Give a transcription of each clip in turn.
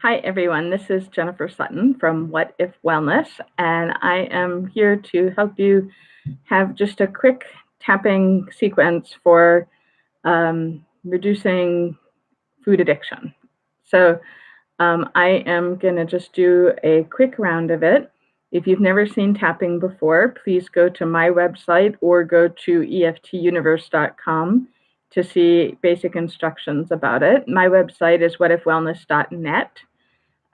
Hi, everyone. This is Jennifer Sutton from What If Wellness, and I am here to help you have just a quick tapping sequence for reducing food addiction. So, I am going to just do a quick round of it. If you've never seen tapping before, please go to my website or go to eftuniverse.com to see basic instructions about it. My website is whatifwellness.net.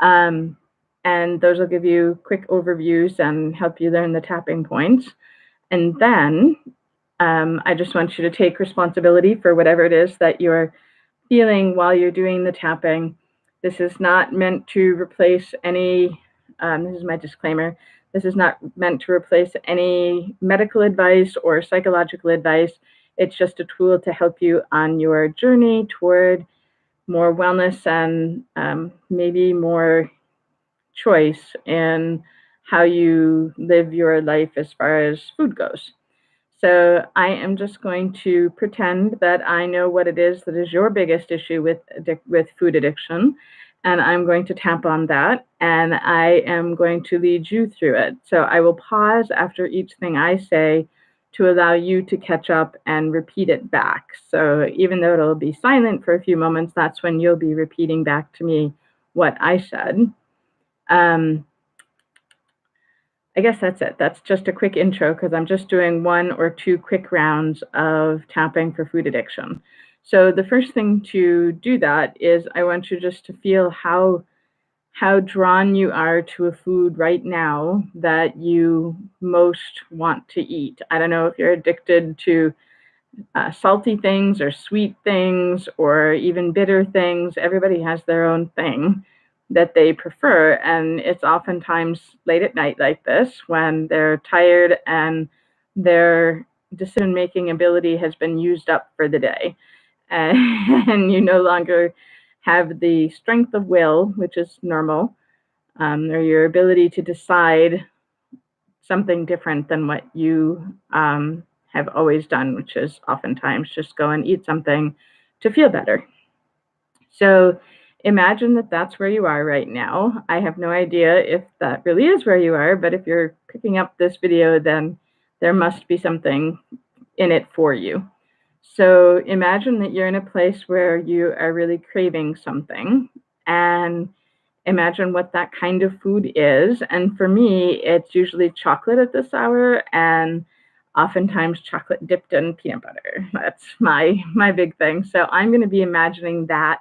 Um, and those will give you quick overviews and help you learn the tapping points. And then I just want you to take responsibility for whatever it is that you're feeling while you're doing the tapping. This is not meant to replace any, this is my disclaimer, this is not meant to replace any medical advice or psychological advice. It's just a tool to help you on your journey toward more wellness and maybe more choice in how you live your life as far as food goes. So I am just going to pretend that I know what it is that is your biggest issue with food addiction, and I'm going to tap on that, and I am going to lead you through it. So I will pause after each thing I say to allow you to catch up and repeat it back. So even though it'll be silent for a few moments, that's when you'll be repeating back to me what I said. Um, I guess that's it. That's just a quick intro because I'm just doing one or two quick rounds of tapping for food addiction. So the first thing to do that is I want you just to feel how drawn you are to a food right now that you most want to eat. I don't know if you're addicted to salty things or sweet things or even bitter things. Everybody has their own thing that they prefer. And it's oftentimes late at night like this when they're tired and their decision making ability has been used up for the day. And you no longer have the strength of will, which is normal, or your ability to decide something different than what you have always done, which is oftentimes just go and eat something to feel better. So imagine that that's where you are right now. I have no idea if that really is where you are, but if you're picking up this video, then there must be something in it for you. So imagine that you're in a place where you are really craving something, and imagine what that kind of food is. And for me, it's usually chocolate at this hour and oftentimes chocolate dipped in peanut butter. That's my big thing. So I'm going to be imagining that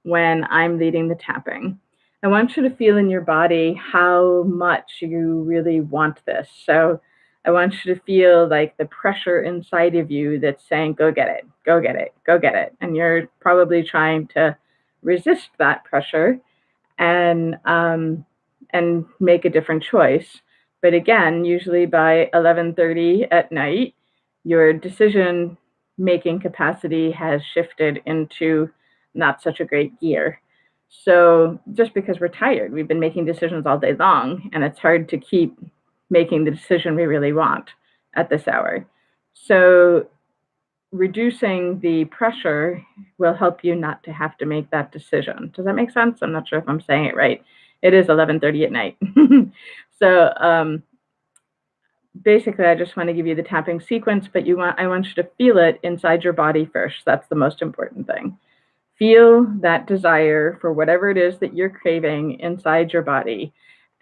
when I'm leading the tapping. I want you to feel in your body how much you really want this. So I want you to feel like the pressure inside of you that's saying, go get it, go get it, go get it. And you're probably trying to resist that pressure and make a different choice. But again, usually by 11:30 at night, your decision making capacity has shifted into not such a great gear. So just because we're tired, we've been making decisions all day long, and it's hard to keep making the decision we really want at this hour. So reducing the pressure will help you not to have to make that decision. Does that make sense? I'm not sure if I'm saying it right. It is 11:30 at night. So basically, I just want to give you the tapping sequence, but I want you to feel it inside your body first. That's the most important thing. Feel that desire for whatever it is that you're craving inside your body,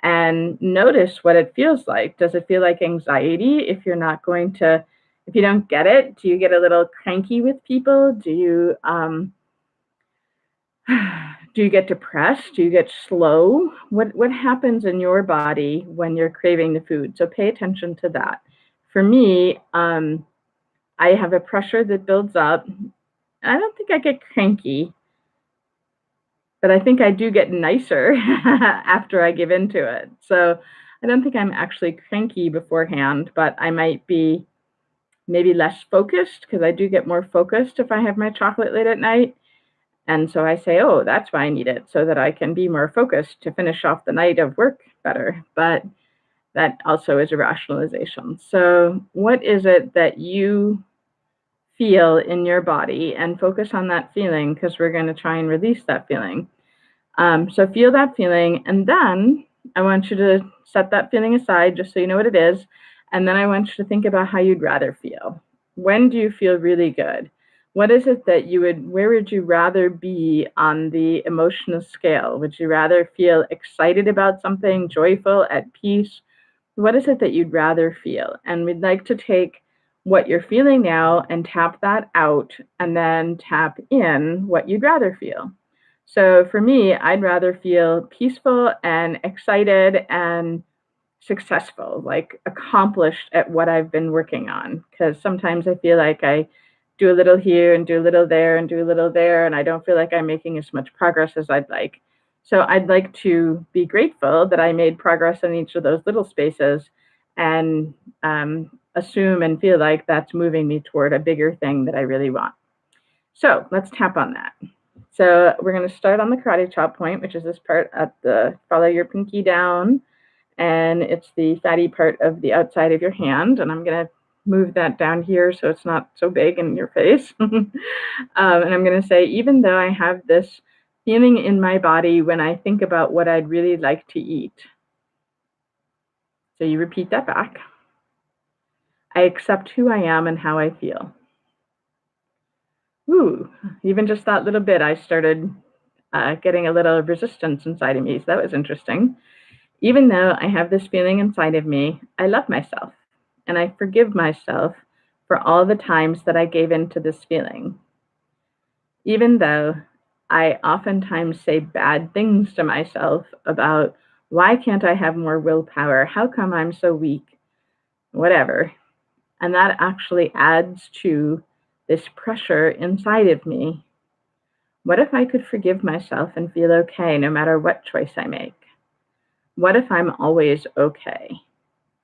and notice what it feels like. Does it feel like anxiety if you don't get it? Do you get a little cranky with people? Do you do you get depressed? Do you get slow? What happens in your body when you're craving the food? So pay attention to that. For me, I have a pressure that builds up. I don't think I get cranky, but I think I do get nicer after I give into it. So I don't think I'm actually cranky beforehand, but I might be maybe less focused because I do get more focused if I have my chocolate late at night. And so I say, oh, that's why I need it, so that I can be more focused to finish off the night of work better. But that also is a rationalization. So what is it that you feel in your body? And focus on that feeling because we're going to try and release that feeling. So feel that feeling, and then I want you to set that feeling aside just so you know what it is. And then I want you to think about how you'd rather feel. When do you feel really good? What is it that where would you rather be on the emotional scale? Would you rather feel excited about something, joyful, at peace? What is it that you'd rather feel? And we'd like to take what you're feeling now and tap that out, and then tap in what you'd rather feel. So for me, I'd rather feel peaceful and excited and successful, like accomplished at what I've been working on. Because sometimes I feel like I do a little here and do a little there and do a little there, and I don't feel like I'm making as much progress as I'd like. So I'd like to be grateful that I made progress in each of those little spaces, and assume and feel like that's moving me toward a bigger thing that I really want. So let's tap on that. So we're going to start on the karate chop point, which is this part at the follow your pinky down, and it's the fatty part of the outside of your hand. And I'm going to move that down here so it's not so big in your face. And I'm going to say, even though I have this feeling in my body when I think about what I'd really like to eat. So you repeat that back. I accept who I am and how I feel. Ooh, even just that little bit, I started getting a little resistance inside of me. So that was interesting. Even though I have this feeling inside of me, I love myself and I forgive myself for all the times that I gave in to this feeling. Even though I oftentimes say bad things to myself about why can't I have more willpower? How come I'm so weak? Whatever. And that actually adds to this pressure inside of me. What if I could forgive myself and feel okay no matter what choice I make? What if I'm always okay?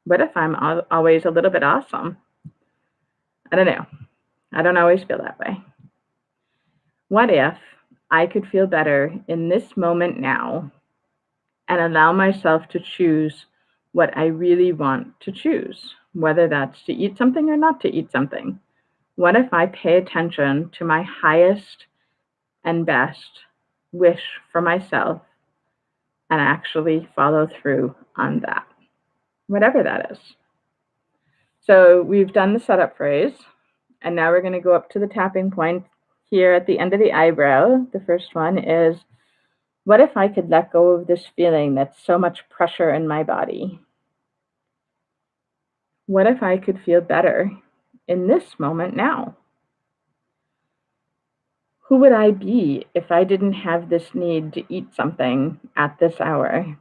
What if I'm always a little bit awesome? I don't know. I don't always feel that way. What if I could feel better in this moment now and allow myself to choose what I really want to choose, whether that's to eat something or not to eat something? What if I pay attention to my highest and best wish for myself and actually follow through on that, whatever that is? So we've done the setup phrase, and now we're going to go up to the tapping point here at the end of the eyebrow. The first one is, what if I could let go of this feeling that's so much pressure in my body? What if I could feel better in this moment now? Who would I be if I didn't have this need to eat something at this hour?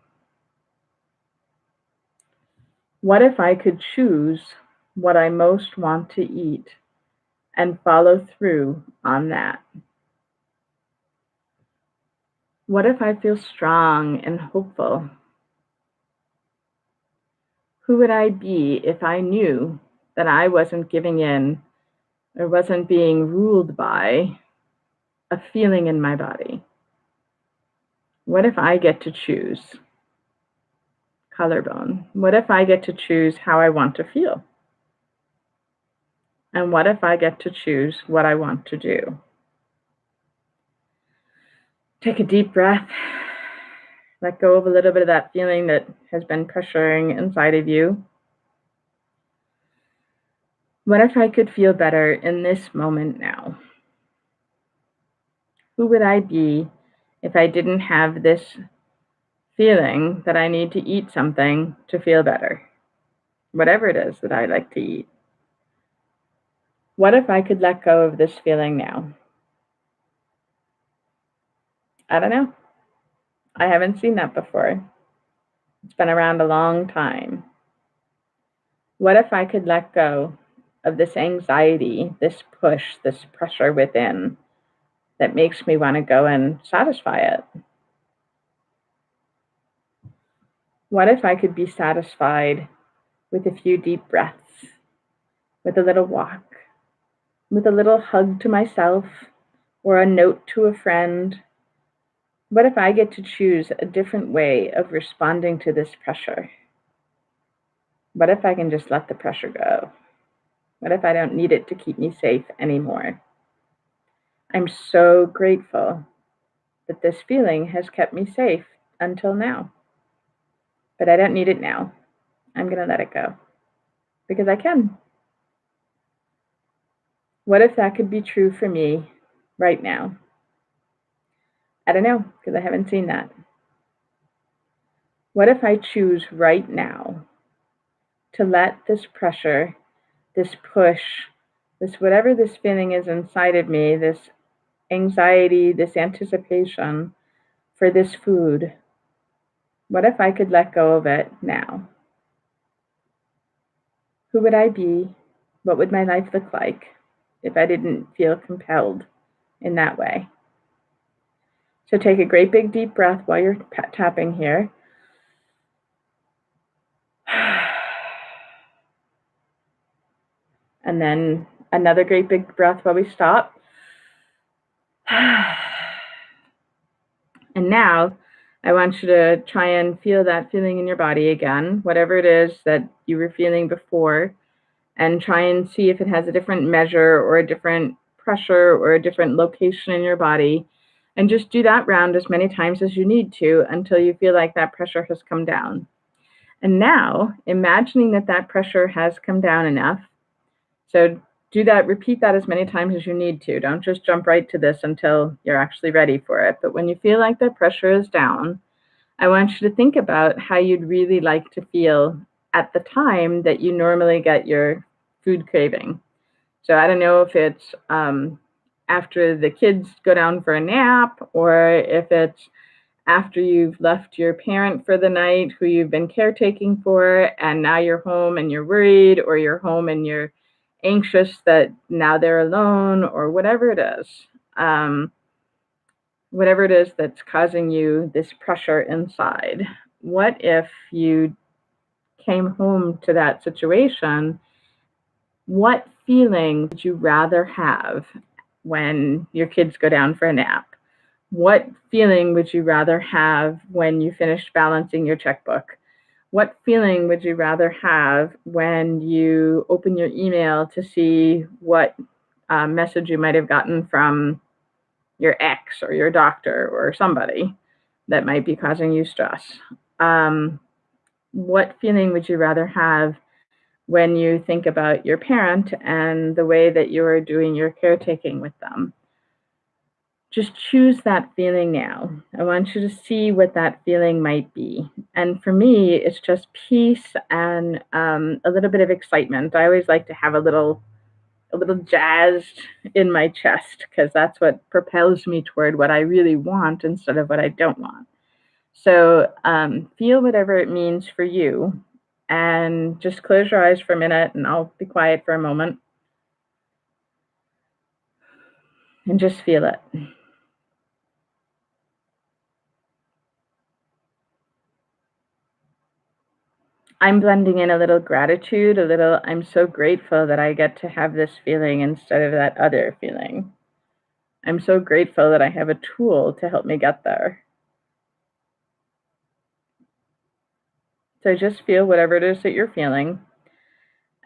What if I could choose what I most want to eat and follow through on that? What if I feel strong and hopeful? Who would I be if I knew that I wasn't giving in or wasn't being ruled by a feeling in my body? What if I get to choose? Collarbone. What if I get to choose how I want to feel? And what if I get to choose what I want to do? Take a deep breath. Let go of a little bit of that feeling that has been pressuring inside of you. What if I could feel better in this moment now? Who would I be if I didn't have this feeling that I need to eat something to feel better? Whatever it is that I like to eat. What if I could let go of this feeling now? I don't know. I haven't seen that before. It's been around a long time. What if I could let go of this anxiety, this push, this pressure within that makes me want to go and satisfy it? What if I could be satisfied with a few deep breaths, with a little walk, with a little hug to myself or a note to a friend? What if I get to choose a different way of responding to this pressure? What if I can just let the pressure go? What if I don't need it to keep me safe anymore? I'm so grateful that this feeling has kept me safe until now. But I don't need it now. I'm going to let it go because I can. What if that could be true for me right now? I don't know because I haven't seen that. What if I choose right now to let this pressure, this push, this whatever this feeling is inside of me, this anxiety, this anticipation for this food, what if I could let go of it now? Who would I be? What would my life look like if I didn't feel compelled in that way? So take a great big deep breath while you're tapping here. And then another great big breath while we stop. And now I want you to try and feel that feeling in your body again, whatever it is that you were feeling before, and try and see if it has a different measure or a different pressure or a different location in your body. And just do that round as many times as you need to until you feel like that pressure has come down. And now, imagining that that pressure has come down enough. So do that, repeat that as many times as you need to. Don't just jump right to this until you're actually ready for it. But when you feel like the pressure is down, I want you to think about how you'd really like to feel at the time that you normally get your food craving. So I don't know if it's after the kids go down for a nap, or if it's after you've left your parent for the night who you've been caretaking for, and now you're home and you're worried, or you're home and you're anxious that now they're alone, or whatever it is. Whatever it is that's causing you this pressure inside. What if you came home to that situation? What feeling would you rather have when your kids go down for a nap? What feeling would you rather have when you finished balancing your checkbook? What feeling would you rather have when you open your email to see what message you might have gotten from your ex or your doctor or somebody that might be causing you stress? Um, what feeling would you rather have when you think about your parent and the way that you are doing your caretaking with them? Just choose that feeling now. I want you to see what that feeling might be. And for me, it's just peace and a little bit of excitement. I always like to have a little jazzed in my chest because that's what propels me toward what I really want instead of what I don't want. So feel whatever it means for you, and just close your eyes for a minute, and I'll be quiet for a moment and just feel it. I'm blending in a little gratitude, a little, I'm so grateful that I get to have this feeling instead of that other feeling. I'm so grateful that I have a tool to help me get there. So just feel whatever it is that you're feeling.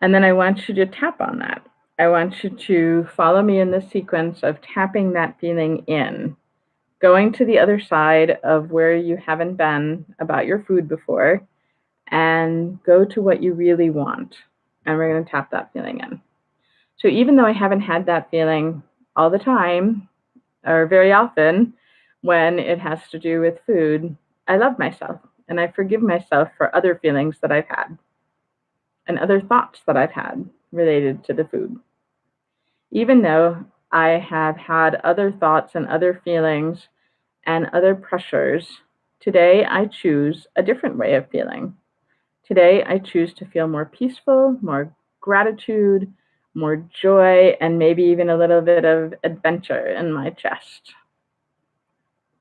And then I want you to tap on that. I want you to follow me in the sequence of tapping that feeling in, going to the other side of where you haven't been about your food before, and go to what you really want. And we're going to tap that feeling in. So even though I haven't had that feeling all the time or very often when it has to do with food, I love myself and I forgive myself for other feelings that I've had and other thoughts that I've had related to the food. Even though I have had other thoughts and other feelings and other pressures, today I choose a different way of feeling. Today I choose to feel more peaceful, more gratitude, more joy, and maybe even a little bit of adventure in my chest.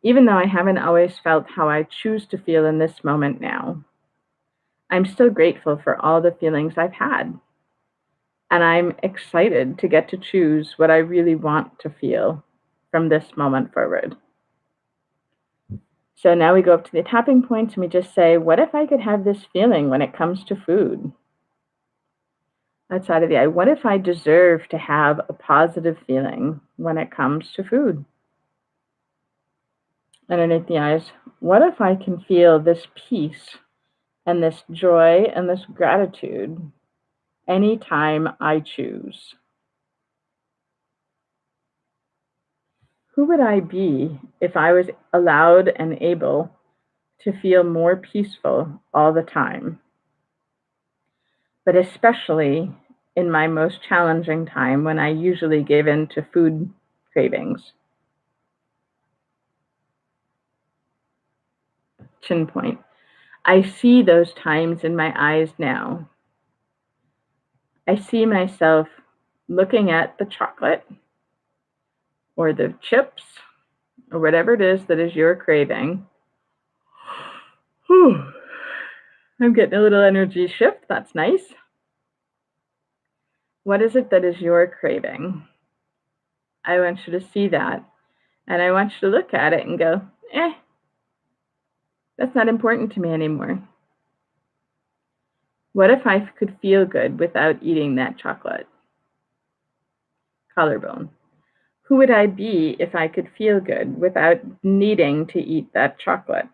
Even though I haven't always felt how I choose to feel in this moment now, I'm still grateful for all the feelings I've had. And I'm excited to get to choose what I really want to feel from this moment forward. So now we go up to the tapping points and we just say, what if I could have this feeling when it comes to food? Outside of the eye, what if I deserve to have a positive feeling when it comes to food? underneath the eyes. What if I can feel this peace and this joy and this gratitude anytime I choose? Who would I be if I was allowed and able to feel more peaceful all the time, but especially in my most challenging time when I usually give in to food cravings? Chin point. I see those times in my eyes now. I see myself looking at the chocolate or the chips or whatever it is that is your craving. Whew. I'm getting a little energy shift. That's nice. What is it that is your craving? I want you to see that. And I want you to look at it and go, that's not important to me anymore. What if I could feel good without eating that chocolate? Collarbone. Who would I be if I could feel good without needing to eat that chocolate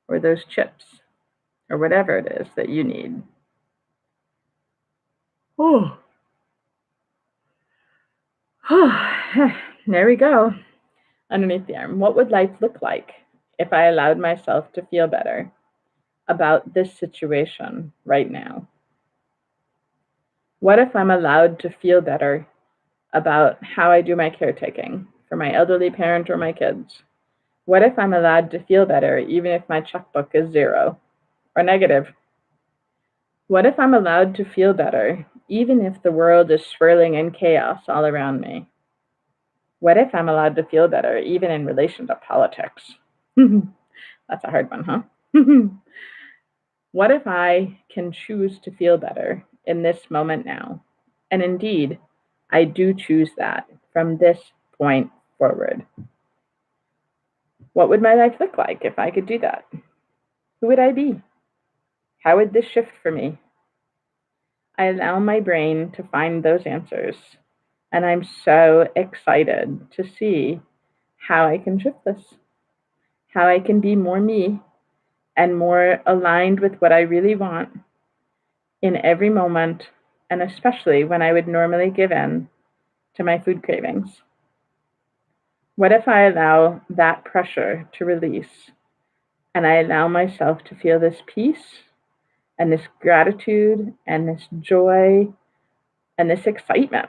or those chips or whatever it is that you need? Oh, there we go. Underneath the arm. What would life look like if I allowed myself to feel better about this situation right now? What if I'm allowed to feel better about how I do my caretaking for my elderly parent or my kids? What if I'm allowed to feel better even if my checkbook is zero or negative? What if I'm allowed to feel better even if the world is swirling in chaos all around me? What if I'm allowed to feel better even in relation to politics? That's a hard one, huh? What if I can choose to feel better in this moment now? And indeed, I do choose that from this point forward. What would my life look like if I could do that? Who would I be? How would this shift for me? I allow my brain to find those answers, and I'm so excited to see how I can shift this, how I can be more me and more aligned with what I really want in every moment, and especially when I would normally give in to my food cravings. What if I allow that pressure to release and I allow myself to feel this peace and this gratitude and this joy and this excitement?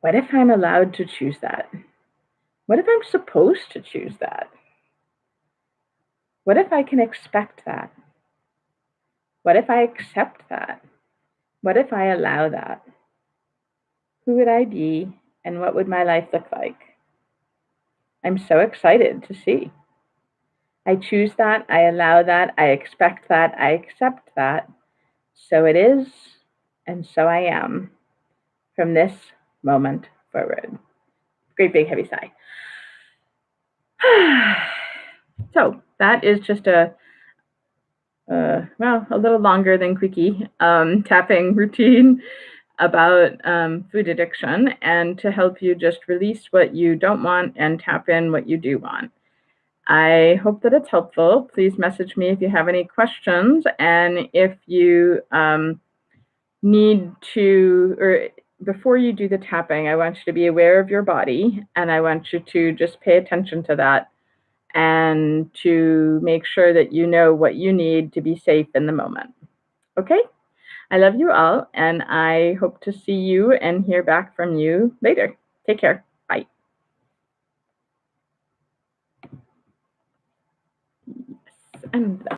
What if I'm allowed to choose that? What if I'm supposed to choose that? What if I can expect that? What if I accept that? What if I allow that? Who would I be and what would my life look like? I'm so excited to see. I choose that, I allow that, I expect that, I accept that. So it is, and so I am from this moment forward. Great big heavy sigh. So that is just a little longer than quickie tapping routine about food addiction and to help you just release what you don't want and tap in what you do want. I hope that it's helpful. Please message me if you have any questions and if you need to, or before you do the tapping, I want you to be aware of your body and I want you to just pay attention to that and to make sure that you know what you need to be safe in the moment. Okay? I love you all, and I hope to see you and hear back from you later. Take care. Bye. And